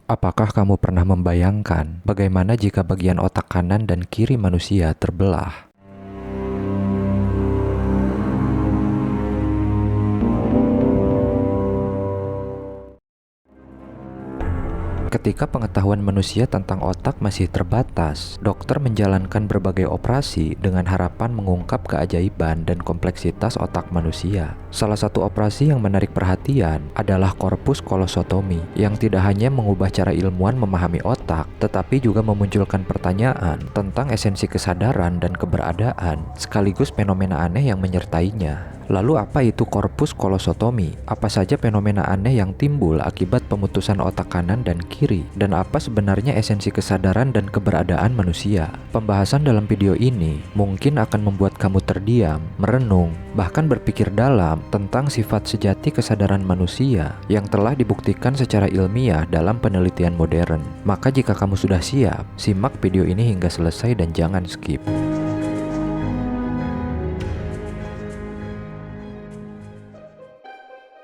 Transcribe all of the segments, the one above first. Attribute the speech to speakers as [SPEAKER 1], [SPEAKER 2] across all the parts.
[SPEAKER 1] Apakah kamu pernah membayangkan bagaimana jika bagian otak kanan dan kiri manusia terbelah? Ketika pengetahuan manusia tentang otak masih terbatas, dokter menjalankan berbagai operasi dengan harapan mengungkap keajaiban dan kompleksitas otak manusia. Salah satu operasi yang menarik perhatian adalah korpus kolosotomi, yang tidak hanya mengubah cara ilmuwan memahami otak, tetapi juga memunculkan pertanyaan tentang esensi kesadaran dan keberadaan, sekaligus fenomena aneh yang menyertainya. Lalu apa itu korpus kolosotomi? Apa saja fenomena aneh yang timbul akibat pemutusan otak kanan dan kiri? Dan apa sebenarnya esensi kesadaran dan keberadaan manusia? Pembahasan dalam video ini mungkin akan membuat kamu terdiam, merenung, bahkan berpikir dalam tentang sifat sejati kesadaran manusia yang telah dibuktikan secara ilmiah dalam penelitian modern. Maka jika kamu sudah siap, simak video ini hingga selesai dan jangan skip.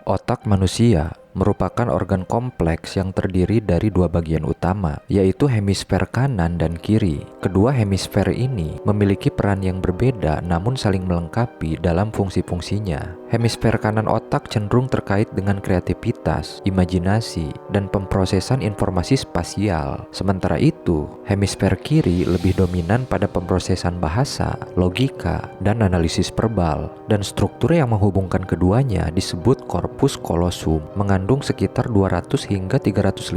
[SPEAKER 1] Otak manusia merupakan organ kompleks yang terdiri dari dua bagian utama, yaitu hemisfer kanan dan kiri. Kedua hemisfer ini memiliki peran yang berbeda namun saling melengkapi dalam fungsi-fungsinya. Hemisfer kanan otak cenderung terkait dengan kreativitas, imajinasi, dan pemrosesan informasi spasial. Sementara itu, hemisfer kiri lebih dominan pada pemrosesan bahasa, logika, dan analisis verbal. Dan struktur yang menghubungkan keduanya disebut korpus kolosum, mengandung sekitar 200 hingga 350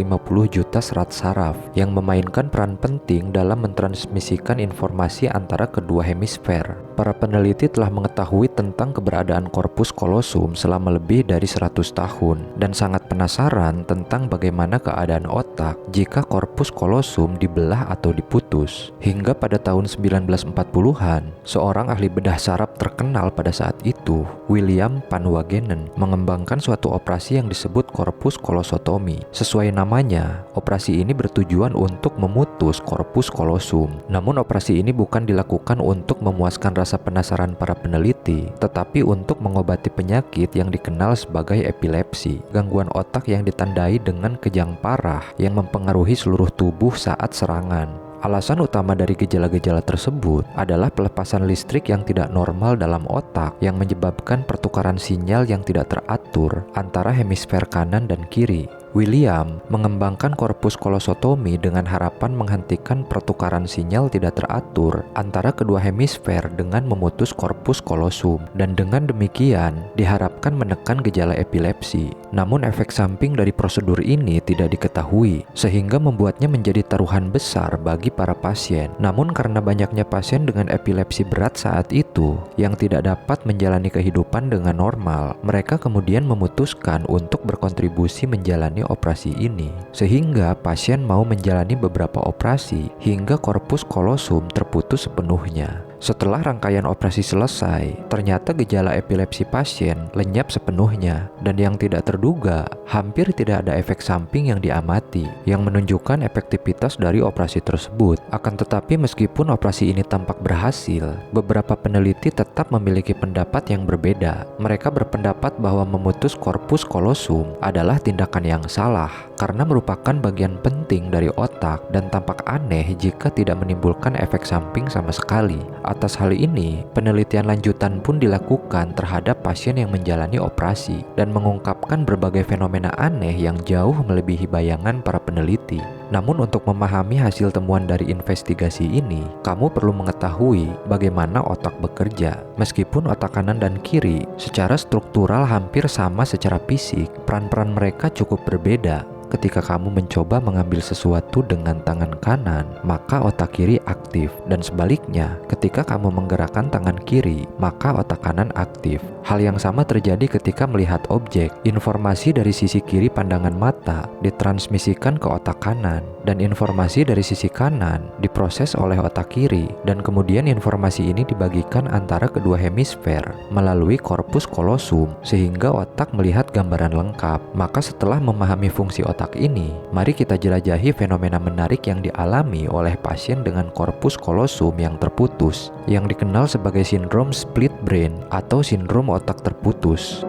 [SPEAKER 1] juta serat saraf yang memainkan peran penting dalam mentransmisikan informasi antara kedua hemisfer. Para peneliti telah mengetahui tentang keberadaan korpus kolosum selama lebih dari 100 tahun dan sangat penasaran tentang bagaimana keadaan otak jika korpus kolosum dibelah atau diputus. Hingga pada tahun 1940-an, seorang ahli bedah saraf terkenal pada saat itu, William Van Wagenen, mengembangkan suatu operasi yang disebut korpus kolosotomi. Sesuai namanya, operasi ini bertujuan untuk memutus korpus kolosum. Namun operasi ini bukan dilakukan untuk memuaskan rasa penasaran para peneliti, tetapi untuk mengobati penyakit yang dikenal sebagai epilepsi, gangguan otak yang ditandai dengan kejang parah yang mempengaruhi seluruh tubuh saat serangan. Alasan utama dari gejala-gejala tersebut adalah pelepasan listrik yang tidak normal dalam otak yang menyebabkan pertukaran sinyal yang tidak teratur antara hemisfer kanan dan kiri. William mengembangkan korpus kolosotomi dengan harapan menghentikan pertukaran sinyal tidak teratur antara kedua hemisfer dengan memutus korpus kolosum, dan dengan demikian diharapkan menekan gejala epilepsi. Namun efek samping dari prosedur ini tidak diketahui, sehingga membuatnya menjadi taruhan besar bagi para pasien. Namun karena banyaknya pasien dengan epilepsi berat saat itu yang tidak dapat menjalani kehidupan dengan normal, mereka kemudian memutuskan untuk berkontribusi menjalani operasi ini, sehingga pasien mau menjalani beberapa operasi hingga korpus kolosum terputus sepenuhnya. Setelah rangkaian operasi selesai, ternyata gejala epilepsi pasien lenyap sepenuhnya, dan yang tidak terduga, hampir tidak ada efek samping yang diamati, yang menunjukkan efektivitas dari operasi tersebut. Akan tetapi meskipun operasi ini tampak berhasil, beberapa peneliti tetap memiliki pendapat yang berbeda. Mereka berpendapat bahwa memutus korpus kolosum adalah tindakan yang salah, karena merupakan bagian penting dari otak dan tampak aneh jika tidak menimbulkan efek samping sama sekali. Atas hal ini, penelitian lanjutan pun dilakukan terhadap pasien yang menjalani operasi dan mengungkapkan berbagai fenomena aneh yang jauh melebihi bayangan para peneliti. Namun untuk memahami hasil temuan dari investigasi ini, kamu perlu mengetahui bagaimana otak bekerja. Meskipun otak kanan dan kiri secara struktural hampir sama secara fisik, peran-peran mereka cukup berbeda. Ketika kamu mencoba mengambil sesuatu dengan tangan kanan, maka otak kiri aktif, dan sebaliknya, ketika kamu menggerakkan tangan kiri, maka otak kanan aktif. Hal yang sama terjadi ketika melihat objek. Informasi dari sisi kiri pandangan mata ditransmisikan ke otak kanan, dan informasi dari sisi kanan diproses oleh otak kiri, dan kemudian informasi ini dibagikan antara kedua hemisfer melalui korpus kolosum, sehingga otak melihat gambaran lengkap. Maka setelah memahami fungsi otak ini, mari kita jelajahi fenomena menarik yang dialami oleh pasien dengan korpus kolosum yang terputus, yang dikenal sebagai sindrom split brain atau sindrom otak terputus.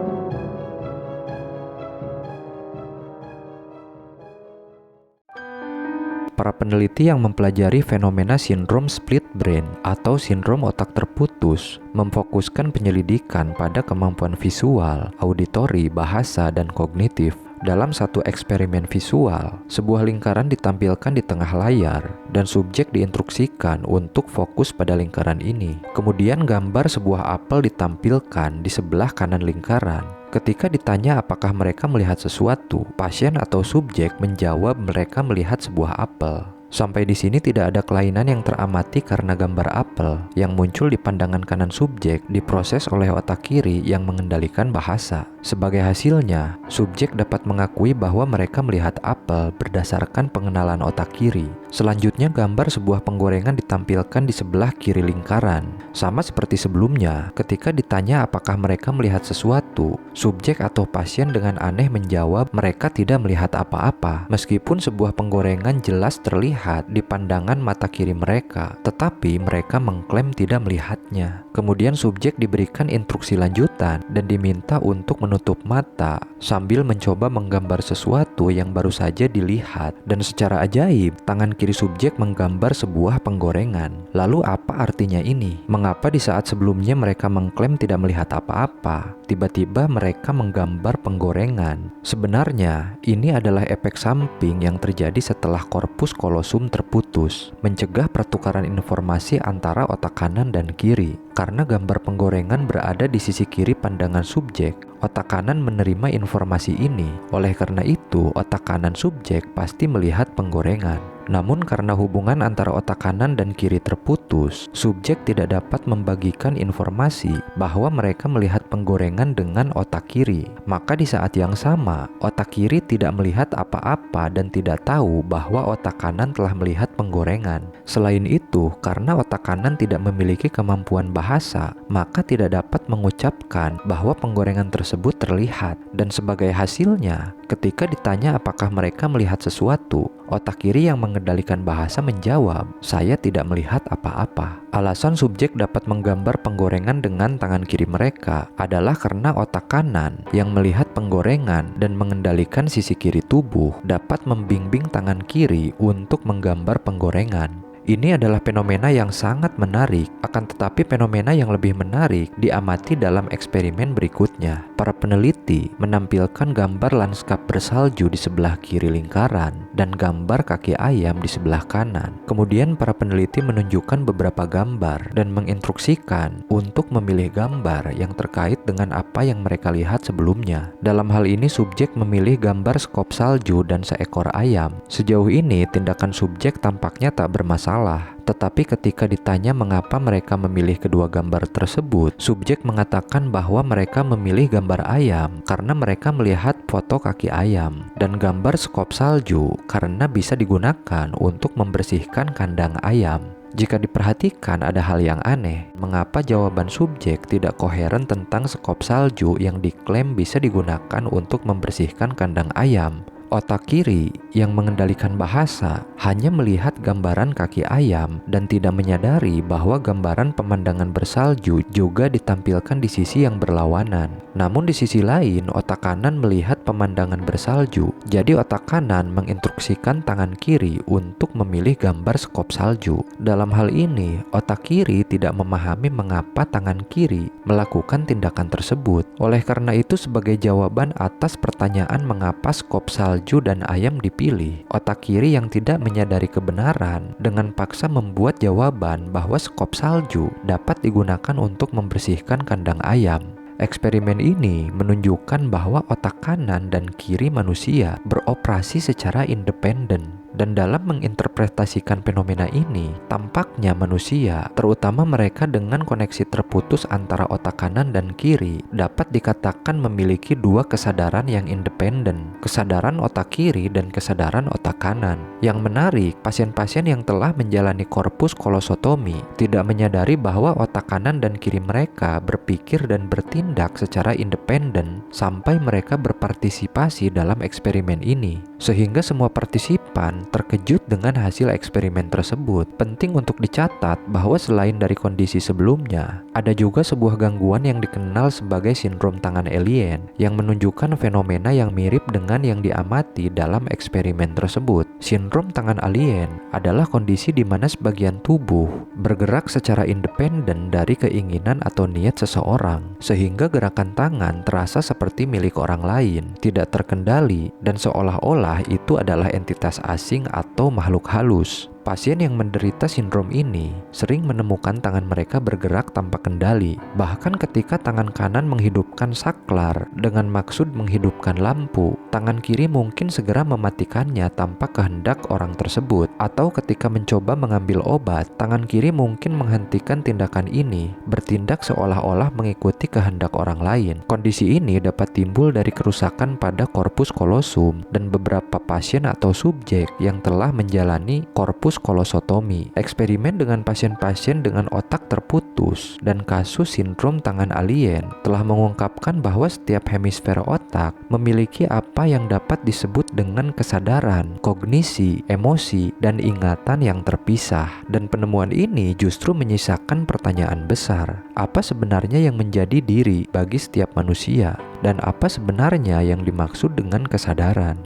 [SPEAKER 1] Para peneliti yang mempelajari fenomena sindrom split brain atau sindrom otak terputus memfokuskan penyelidikan pada kemampuan visual, auditori, bahasa, dan kognitif. Dalam satu eksperimen visual, sebuah lingkaran ditampilkan di tengah layar dan subjek diinstruksikan untuk fokus pada lingkaran ini. Kemudian gambar sebuah apel ditampilkan di sebelah kanan lingkaran. Ketika ditanya apakah mereka melihat sesuatu, pasien atau subjek menjawab mereka melihat sebuah apel. Sampai di sini tidak ada kelainan yang teramati karena gambar apel yang muncul di pandangan kanan subjek diproses oleh otak kiri yang mengendalikan bahasa. Sebagai hasilnya, subjek dapat mengakui bahwa mereka melihat apel berdasarkan pengenalan otak kiri. Selanjutnya, gambar sebuah penggorengan ditampilkan di sebelah kiri lingkaran. Sama seperti sebelumnya, ketika ditanya apakah mereka melihat sesuatu, subjek atau pasien dengan aneh menjawab mereka tidak melihat apa-apa, meskipun sebuah penggorengan jelas terlihat di pandangan mata kiri mereka, tetapi mereka mengklaim tidak melihatnya. Kemudian subjek diberikan instruksi lanjutan dan diminta untuk menutup mata sambil mencoba menggambar sesuatu yang baru saja dilihat, dan secara ajaib tangan kiri subjek menggambar sebuah penggorengan. Lalu apa artinya ini? Mengapa di saat sebelumnya mereka mengklaim tidak melihat apa-apa, tiba-tiba mereka menggambar penggorengan? Sebenarnya ini adalah efek samping yang terjadi setelah korpus kolosum terputus, mencegah pertukaran informasi antara otak kanan dan kiri. Karena gambar penggorengan berada di sisi kiri pandangan subjek, otak kanan menerima informasi ini. Oleh karena itu, otak kanan subjek pasti melihat penggorengan. Namun karena hubungan antara otak kanan dan kiri terputus, subjek tidak dapat membagikan informasi bahwa mereka melihat penggorengan dengan otak kiri. Maka di saat yang sama, otak kiri tidak melihat apa-apa dan tidak tahu bahwa otak kanan telah melihat penggorengan. Selain itu, karena otak kanan tidak memiliki kemampuan bahasa, maka tidak dapat mengucapkan bahwa penggorengan tersebut terlihat. Dan sebagai hasilnya, ketika ditanya apakah mereka melihat sesuatu, otak kiri yang mengendalikan bahasa menjawab, "Saya tidak melihat apa-apa." Alasan subjek dapat menggambar penggorengan dengan tangan kiri mereka adalah karena otak kanan yang melihat penggorengan dan mengendalikan sisi kiri tubuh dapat membimbing tangan kiri untuk menggambar penggorengan. Ini adalah fenomena yang sangat menarik, akan tetapi fenomena yang lebih menarik diamati dalam eksperimen berikutnya. Para peneliti menampilkan gambar lanskap bersalju di sebelah kiri lingkaran dan gambar kaki ayam di sebelah kanan. Kemudian para peneliti menunjukkan beberapa gambar dan menginstruksikan untuk memilih gambar yang terkait dengan apa yang mereka lihat sebelumnya. Dalam hal ini subjek memilih gambar skop salju dan seekor ayam. Sejauh ini tindakan subjek tampaknya tak bermasalah. Tetapi ketika ditanya mengapa mereka memilih kedua gambar tersebut, subjek mengatakan bahwa mereka memilih gambar ayam karena mereka melihat foto kaki ayam, dan gambar skop salju karena bisa digunakan untuk membersihkan kandang ayam. Jika diperhatikan, ada hal yang aneh. Mengapa jawaban subjek tidak koheren tentang skop salju yang diklaim bisa digunakan untuk membersihkan kandang ayam? Otak kiri yang mengendalikan bahasa hanya melihat gambaran kaki ayam dan tidak menyadari bahwa gambaran pemandangan bersalju juga ditampilkan di sisi yang berlawanan. Namun di sisi lain, otak kanan melihat pemandangan bersalju. Jadi otak kanan menginstruksikan tangan kiri untuk memilih gambar skop salju. Dalam hal ini, otak kiri tidak memahami mengapa tangan kiri melakukan tindakan tersebut. Oleh karena itu, sebagai jawaban atas pertanyaan mengapa skop salju dan ayam dipilih, otak kiri yang tidak menyadari kebenaran dengan paksa membuat jawaban bahwa skop salju dapat digunakan untuk membersihkan kandang ayam. Eksperimen ini menunjukkan bahwa otak kanan dan kiri manusia beroperasi secara independen. Dan dalam menginterpretasikan fenomena ini, tampaknya manusia, terutama mereka dengan koneksi terputus antara otak kanan dan kiri, dapat dikatakan memiliki dua kesadaran yang independen, kesadaran otak kiri dan kesadaran otak kanan. Yang menarik, pasien-pasien yang telah menjalani korpus kolosotomi tidak menyadari bahwa otak kanan dan kiri mereka berpikir dan bertindak secara independen sampai mereka berpartisipasi dalam eksperimen ini. Sehingga semua partisipan terkejut dengan hasil eksperimen tersebut. Penting untuk dicatat bahwa selain dari kondisi sebelumnya, ada juga sebuah gangguan yang dikenal sebagai sindrom tangan alien yang menunjukkan fenomena yang mirip dengan yang diamati dalam eksperimen tersebut. Sindrom tangan alien adalah kondisi di mana sebagian tubuh bergerak secara independen dari keinginan atau niat seseorang, sehingga gerakan tangan terasa seperti milik orang lain, tidak terkendali, dan seolah-olah itu adalah entitas asing atau makhluk halus. Pasien yang menderita sindrom ini sering menemukan tangan mereka bergerak tanpa kendali, bahkan ketika tangan kanan menghidupkan saklar dengan maksud menghidupkan lampu, tangan kiri mungkin segera mematikannya tanpa kehendak orang tersebut. Atau ketika mencoba mengambil obat, tangan kiri mungkin menghentikan tindakan ini, bertindak seolah-olah mengikuti kehendak orang lain. Kondisi ini dapat timbul dari kerusakan pada korpus kolosum dan beberapa pasien atau subjek yang telah menjalani korpus kolosotomi, eksperimen dengan pasien-pasien dengan otak terputus, dan kasus sindrom tangan alien telah mengungkapkan bahwa setiap hemisfer otak memiliki apa yang dapat disebut dengan kesadaran, kognisi, emosi, dan ingatan yang terpisah. Dan penemuan ini justru menyisakan pertanyaan besar. Apa sebenarnya yang menjadi diri bagi setiap manusia? Dan apa sebenarnya yang dimaksud dengan kesadaran?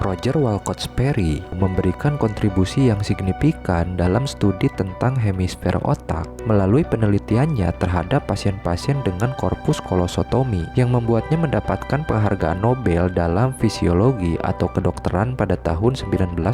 [SPEAKER 1] Roger Walcott Sperry memberikan kontribusi yang signifikan dalam studi tentang hemisfer otak melalui penelitiannya terhadap pasien-pasien dengan korpus kolosotomi yang membuatnya mendapatkan penghargaan Nobel dalam fisiologi atau kedokteran pada tahun 1981.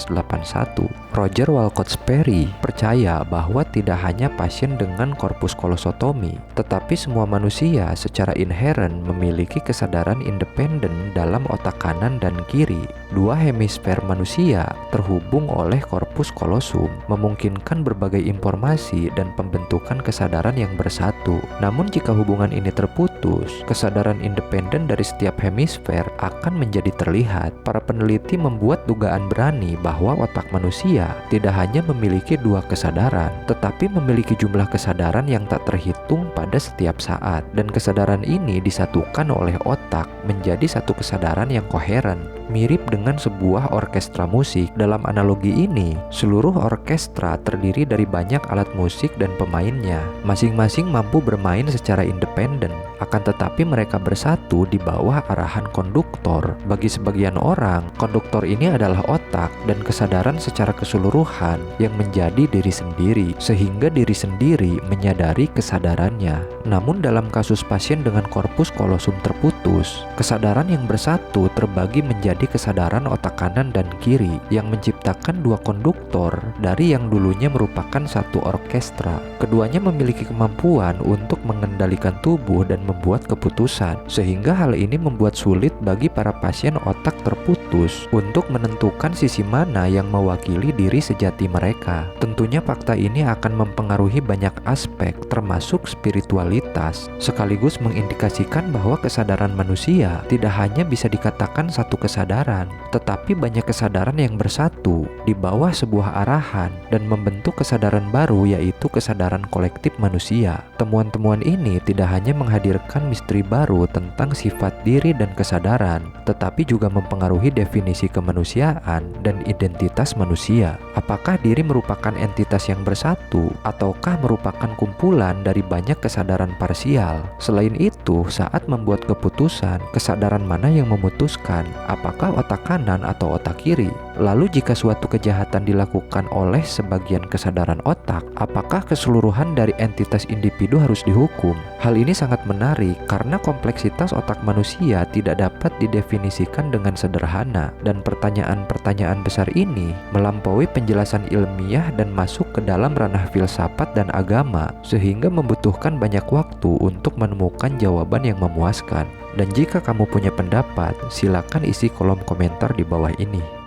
[SPEAKER 1] Roger Walcott Sperry percaya bahwa tidak hanya pasien dengan korpus kolosotomi, tetapi semua manusia secara inheren memiliki kesadaran independen dalam otak kanan dan kiri. Dua hemisfer manusia terhubung oleh korpus kolosum, memungkinkan berbagai informasi dan pembentukan kesadaran yang bersatu. Namun jika hubungan ini terputus, kesadaran independen dari setiap hemisfer akan menjadi terlihat. Para peneliti membuat dugaan berani bahwa otak manusia tidak hanya memiliki dua kesadaran, tetapi memiliki jumlah kesadaran yang tak terhitung pada setiap saat. Dan kesadaran ini disatukan oleh otak menjadi satu kesadaran yang koheren, mirip dengan sebuah orkestra musik. Dalam analogi ini, seluruh orkestra terdiri dari banyak alat musik dan pemainnya. Masing-masing mampu bermain secara independen, akan tetapi mereka bersatu di bawah arahan konduktor. Bagi sebagian orang, konduktor ini adalah otak dan kesadaran secara keseluruhan yang menjadi diri sendiri, sehingga diri sendiri menyadari kesadarannya. Namun dalam kasus pasien dengan korpus kolosum terputus, kesadaran yang bersatu terbagi menjadi kesadaran otak kanan dan kiri yang menciptakan dua konduktor dari yang dulunya merupakan satu orkestra. Keduanya memiliki kemampuan untuk mengendalikan tubuh dan membuat keputusan, sehingga hal ini membuat sulit bagi para pasien otak terputus untuk menentukan sisi mana yang mewakili diri sejati mereka. Tentunya fakta ini akan mempengaruhi banyak aspek termasuk spiritualitas, sekaligus mengindikasikan bahwa kesadaran manusia tidak hanya bisa dikatakan satu kesadaran, tetapi banyak kesadaran yang bersatu di bawah sebuah arahan dan membentuk kesadaran baru, yaitu kesadaran kolektif manusia. Temuan-temuan ini tidak hanya menghadirkan misteri baru tentang sifat diri dan kesadaran, tetapi juga mempengaruhi definisi kemanusiaan dan identitas manusia. Apakah diri merupakan entitas yang bersatu ataukah merupakan kumpulan dari banyak kesadaran parsial? Selain itu, saat membuat keputusan, kesadaran mana yang memutuskan apakah otak kanan atau otak kiri? Lalu jika suatu kejahatan dilakukan oleh sebagian kesadaran otak, apakah keseluruhan dari entitas individu harus dihukum? Hal ini sangat menarik karena kompleksitas otak manusia tidak dapat didefinisikan dengan sederhana, dan pertanyaan-pertanyaan besar ini melampaui penjelasan ilmiah dan masuk ke dalam ranah filsafat dan agama, sehingga membutuhkan banyak waktu untuk menemukan jawaban yang memuaskan. Dan jika kamu punya pendapat, silakan isi kolom komentar di bawah ini.